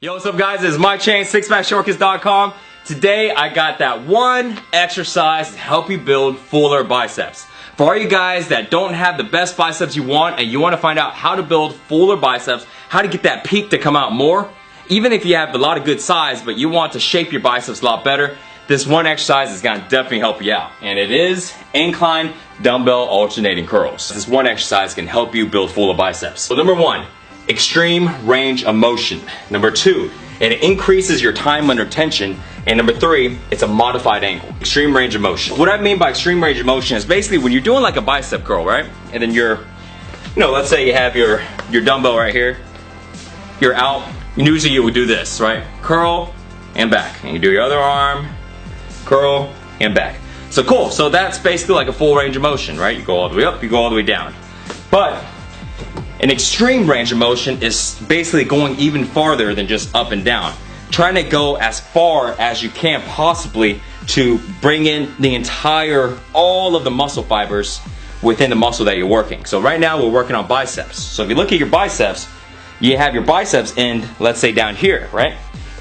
Yo, what's up guys? It's Mike Chain, sixpackshortcuts.com. Today I got that one exercise to help you build fuller biceps. For all you guys that don't have the best biceps you want and you want to find out how to build fuller biceps, how to get that peak to come out more, even if you have a lot of good size but you want to shape your biceps a lot better, this one exercise is going to definitely help you out. And it is incline dumbbell alternating curls. This one exercise can help you build fuller biceps. So number one, extreme range of motion. Number two, it increases your time under tension. And number three, it's a modified angle. Extreme range of motion. What I mean by extreme range of motion is basically when you're doing like a bicep curl, right? And then let's say you have your dumbbell right here. You're out. Usually you would do this, right? Curl and back. And you do your other arm, curl and back. So cool. So that's basically like a full range of motion, right? You go all the way up, you go all the way down. But an extreme range of motion is basically going even farther than just up and down. Trying to go as far as you can possibly to bring in all of the muscle fibers within the muscle that you're working. So right now we're working on biceps. So if you look at your biceps, you have your biceps end, let's say down here, right?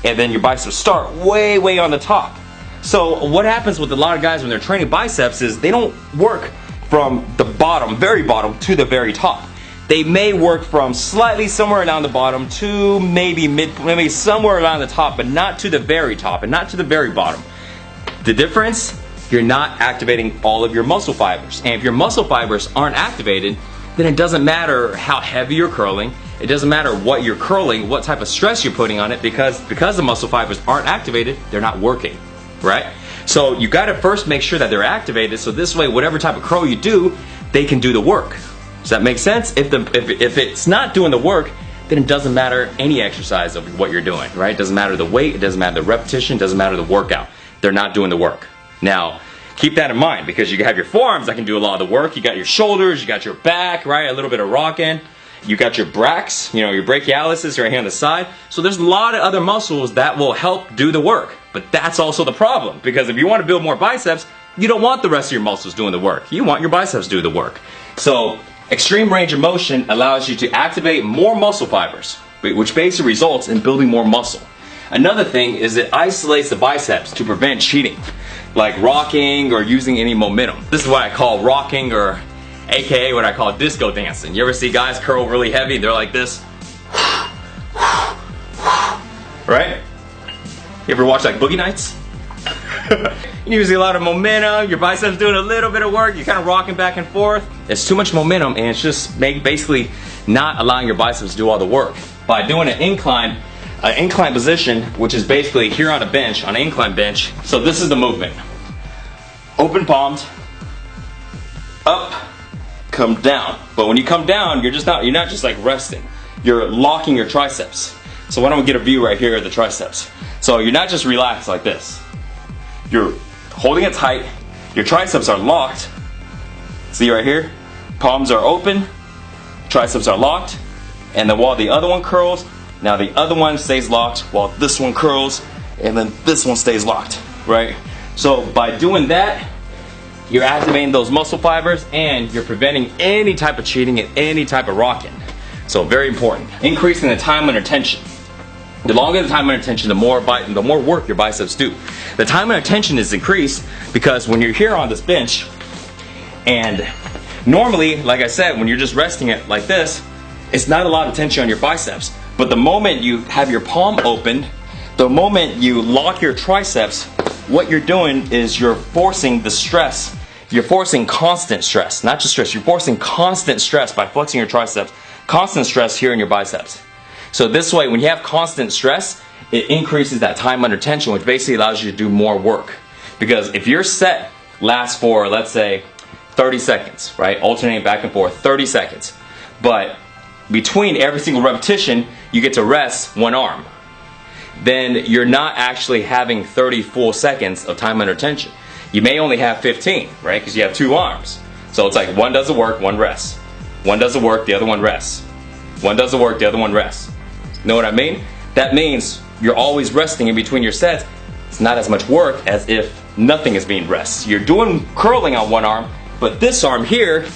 And then your biceps start way, way on the top. So what happens with a lot of guys when they're training biceps is they don't work from the bottom, very bottom, to the very top. They may work from slightly somewhere down the bottom to maybe somewhere around the top, but not to the very top and not to the very bottom. The difference, you're not activating all of your muscle fibers. And if your muscle fibers aren't activated, then it doesn't matter how heavy you're curling. It doesn't matter what you're curling, what type of stress you're putting on it, because the muscle fibers aren't activated, they're not working, right? So you gotta first make sure that they're activated, so this way whatever type of curl you do, they can do the work. Does that make sense? If it's not doing the work, then it doesn't matter any exercise of what you're doing, right? It doesn't matter the weight, it doesn't matter the repetition, it doesn't matter the workout. They're not doing the work. Now, keep that in mind because you have your forearms that can do a lot of the work. You got your shoulders, you got your back, right? A little bit of rocking. You got your brachialis, your brachialis right here on the side. So there's a lot of other muscles that will help do the work. But that's also the problem because if you want to build more biceps, you don't want the rest of your muscles doing the work. You want your biceps to do the work. So extreme range of motion allows you to activate more muscle fibers, which basically results in building more muscle. Another thing is it isolates the biceps to prevent cheating, like rocking or using any momentum. This is what I call rocking, or AKA what I call disco dancing. You ever see guys curl really heavy? They're like this. Right? You ever watch like Boogie Nights? Using a lot of momentum, your biceps doing a little bit of work, you're kind of rocking back and forth. It's too much momentum and it's just basically not allowing your biceps to do all the work. By doing an incline position, which is basically here on a bench, on an incline bench. So this is the movement. Open palms, up, come down. But when you come down, you're not just like resting. You're locking your triceps. So why don't we get a view right here of the triceps? So you're not just relaxed like this. You're holding it tight, your triceps are locked. See right here? Palms are open, triceps are locked, and then while the other one curls, now the other one stays locked while this one curls, and then this one stays locked, right? So by doing that, you're activating those muscle fibers and you're preventing any type of cheating and any type of rocking. So very important. Increasing the time under tension. The longer the time under tension, the more work your biceps do. The time under tension is increased because when you're here on this bench, and normally, like I said, when you're just resting it like this, it's not a lot of tension on your biceps. But the moment you have your palm open, the moment you lock your triceps, what you're doing is you're forcing the stress. You're forcing constant stress, not just stress. You're forcing constant stress by flexing your triceps. Constant stress here in your biceps. So this way, when you have constant stress, it increases that time under tension, which basically allows you to do more work. Because if your set lasts for, let's say, 30 seconds, right? Alternating back and forth, 30 seconds. But between every single repetition, you get to rest one arm. Then you're not actually having 30 full seconds of time under tension. You may only have 15, right? Because you have two arms. So it's like one does the work, one rests. One does the work, the other one rests. One does the work, the other one rests. Know what I mean? That means you're always resting in between your sets. It's not as much work as if nothing is being rested. You're doing curling on one arm, but this arm here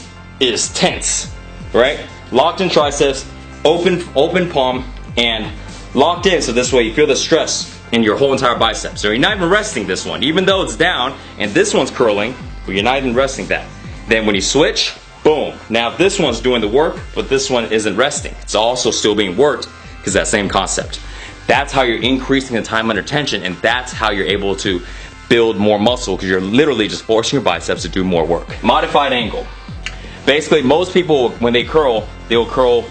is tense, right? Locked in triceps, open palm, and locked in, so this way you feel the stress in your whole entire bicep. So you're not even resting this one, even though it's down and this one's curling, but you're not even resting that. Then when you switch, boom. Now this one's doing the work, but this one isn't resting. It's also still being worked because that same concept. That's how you're increasing the time under tension, and that's how you're able to build more muscle, because you're literally just forcing your biceps to do more work. Modified angle. Basically, most people, when they curl, they'll curl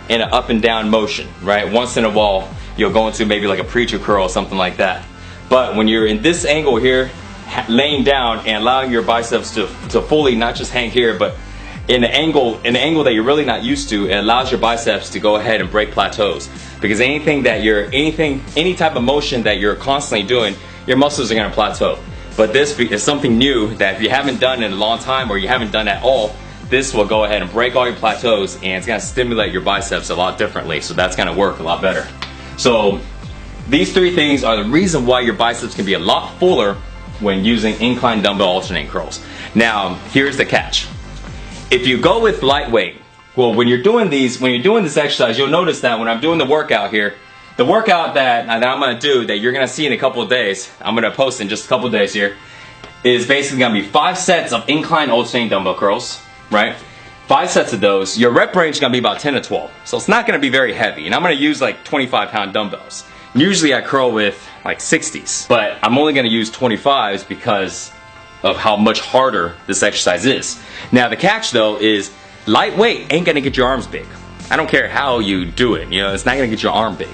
in an up and down motion, right? Once in a while, you'll go into maybe like a preacher curl or something like that. But when you're in this angle here, laying down and allowing your biceps to fully not just hang here, but in an angle that you're really not used to, it allows your biceps to go ahead and break plateaus. Because any type of motion that you're constantly doing, your muscles are going to plateau. But this is something new that if you haven't done in a long time, or you haven't done at all, this will go ahead and break all your plateaus, and it's going to stimulate your biceps a lot differently. So that's going to work a lot better. So these three things are the reason why your biceps can be a lot fuller when using incline dumbbell alternating curls. Now, here's the catch. If you go with lightweight, well, when you're doing this exercise, you'll notice that when I'm doing the workout here, the workout that I'm going to do, that you're going to see in a couple of days, I'm going to post in just a couple of days here, is basically going to be 5 sets of incline alternating dumbbell curls, right? 5 sets of those. Your rep range is going to be about 10 to 12. So it's not going to be very heavy. And I'm going to use like 25-pound dumbbells. Usually I curl with like 60s, but I'm only going to use 25s because of how much harder this exercise is. Now the catch though is lightweight ain't going to get your arms big. I don't care how you do it, it's not going to get your arm big.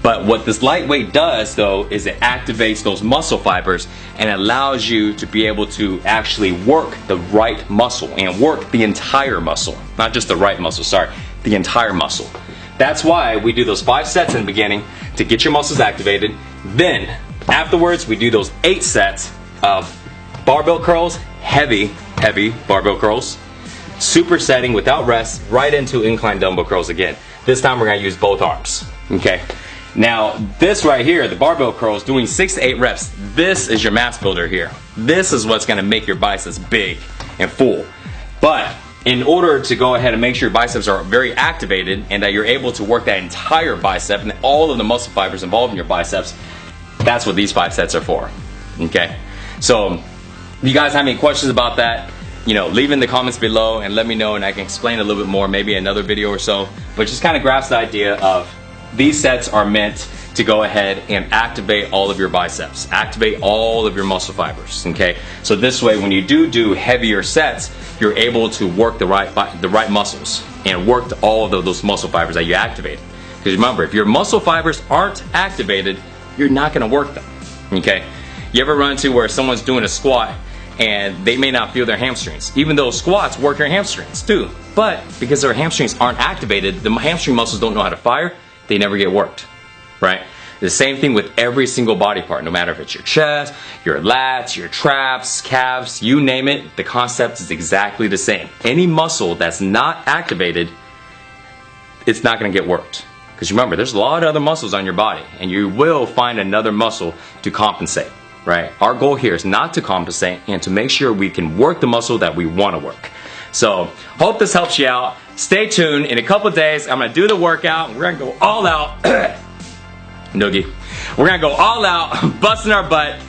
But what this lightweight does though is it activates those muscle fibers and allows you to be able to actually work the right muscle and work the entire muscle. Not just the right muscle, sorry, the entire muscle. That's why we do those 5 sets in the beginning to get your muscles activated. Then afterwards we do those 8 sets of barbell curls, heavy barbell curls, supersetting without rest right into incline dumbbell curls again. This time we're going to use both arms, okay? Now this right here, the barbell curls, doing 6 to 8 reps, this is your mass builder here. This is what's going to make your biceps big and full. But in order to go ahead and make sure your biceps are very activated and that you're able to work that entire bicep and all of the muscle fibers involved in your biceps, that's what these 5 sets are for, okay? So if you guys have any questions about that, leave in the comments below and let me know, and I can explain a little bit more, maybe another video or so. But just kind of grasp the idea of these sets are meant to go ahead and activate all of your biceps, activate all of your muscle fibers, okay? So this way, when you do heavier sets, you're able to work the right muscles and work all of those muscle fibers that you activated. Because remember, if your muscle fibers aren't activated, you're not going to work them, okay? You ever run into where someone's doing a squat and they may not feel their hamstrings, even though squats work your hamstrings too. But because their hamstrings aren't activated, the hamstring muscles don't know how to fire, they never get worked, right? The same thing with every single body part, no matter if it's your chest, your lats, your traps, calves, you name it, the concept is exactly the same. Any muscle that's not activated, it's not going to get worked. Because remember, there's a lot of other muscles on your body, and you will find another muscle to compensate. Right? Our goal here is not to compensate and to make sure we can work the muscle that we want to work. So, hope this helps you out. Stay tuned. In a couple of days, I'm going to do the workout. We're going to go all out. Noogie. We're going to go all out, busting our butt,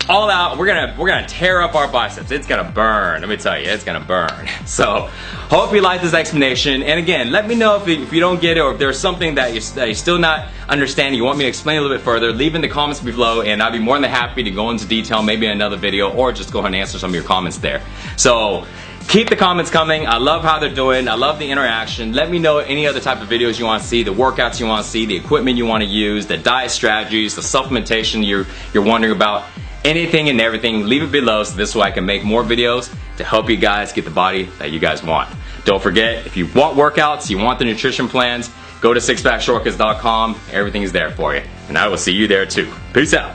all out. We're gonna tear up our biceps. It's gonna burn. Let me tell you, it's gonna burn. So, hope you like this explanation. And again, let me know if you don't get it, or if there's something that you're still not understanding, you want me to explain a little bit further. Leave in the comments below, and I'll be more than happy to go into detail, maybe in another video, or just go ahead and answer some of your comments there. So, keep the comments coming. I love how they're doing. I love the interaction. Let me know any other type of videos you want to see, the workouts you want to see, the equipment you want to use, the diet strategies, the supplementation you're wondering about. Anything and everything, leave it below so this way I can make more videos to help you guys get the body that you guys want. Don't forget, if you want workouts, you want the nutrition plans, go to sixpackshortcuts.com. Everything is there for you. And I will see you there too. Peace out.